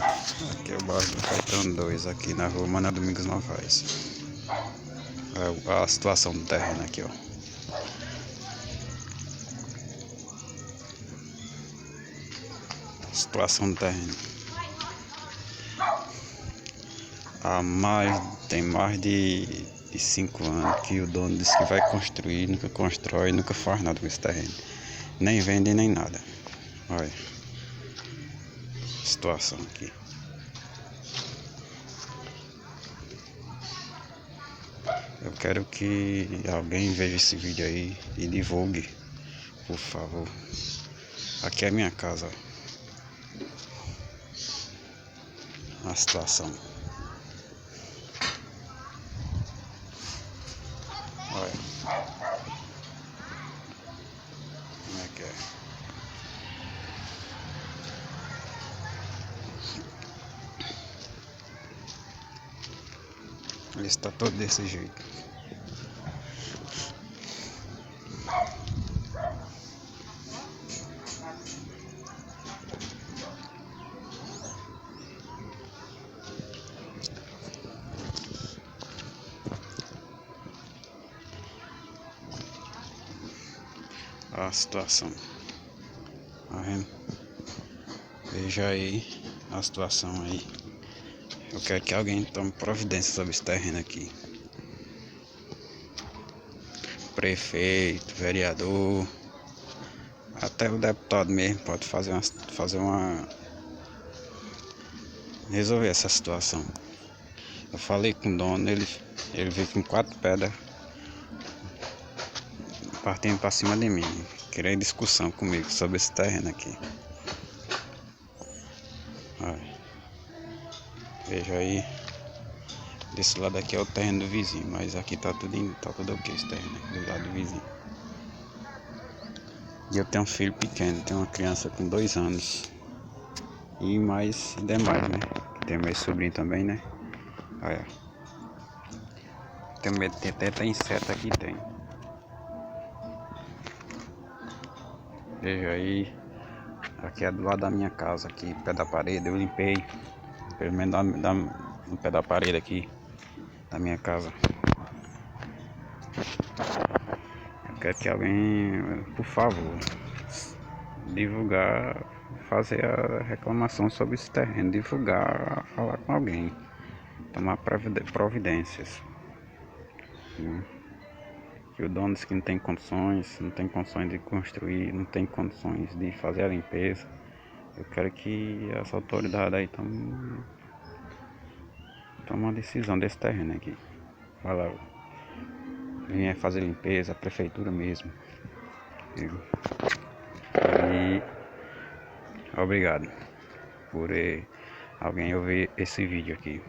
Aqui é o bairro do Caitano 2, aqui na rua Manuel Domingos Novaes. A situação do terreno aqui, ó. Situação do terreno. Tem mais de 5 anos que o dono disse que vai construir, nunca constrói, nunca faz nada com esse terreno. Nem vende nem nada. Olha. Situação aqui. Eu quero que alguém veja esse vídeo aí e divulgue, por favor. Aqui é a minha casa. A situação. Olha. Como é que é? Ele está todo desse jeito. A situação. Tá vendo? Veja aí a situação aí. Eu quero que alguém tome providência sobre esse terreno aqui. Prefeito, vereador, até o deputado mesmo pode resolver essa situação. Eu falei com o dono, ele veio com 4 pedras partindo para cima de mim, querendo discussão comigo sobre esse terreno aqui. Olha. Veja aí. Desse lado aqui é o terreno do vizinho, mas aqui tá tudo ok esse terreno aqui do lado do vizinho. E eu tenho um filho pequeno, tenho uma criança com 2 anos. E mais demais, né? Tem meu sobrinho também, né? Olha. Tenho medo de ter até inseto aqui, tem. Veja aí. Aqui é do lado da minha casa, aqui, pé da parede, eu limpei. Pelo menos no pé da parede aqui da minha casa. Eu quero que alguém, por favor, divulgar, fazer a reclamação sobre esse terreno, divulgar, falar com alguém, tomar providências. Que o dono disse que não tem condições de construir, não tem condições de fazer a limpeza. Eu quero que as autoridades aí tomem uma decisão desse terreno aqui. Fala, vem fazer limpeza, a prefeitura mesmo. E obrigado por alguém ouvir esse vídeo aqui.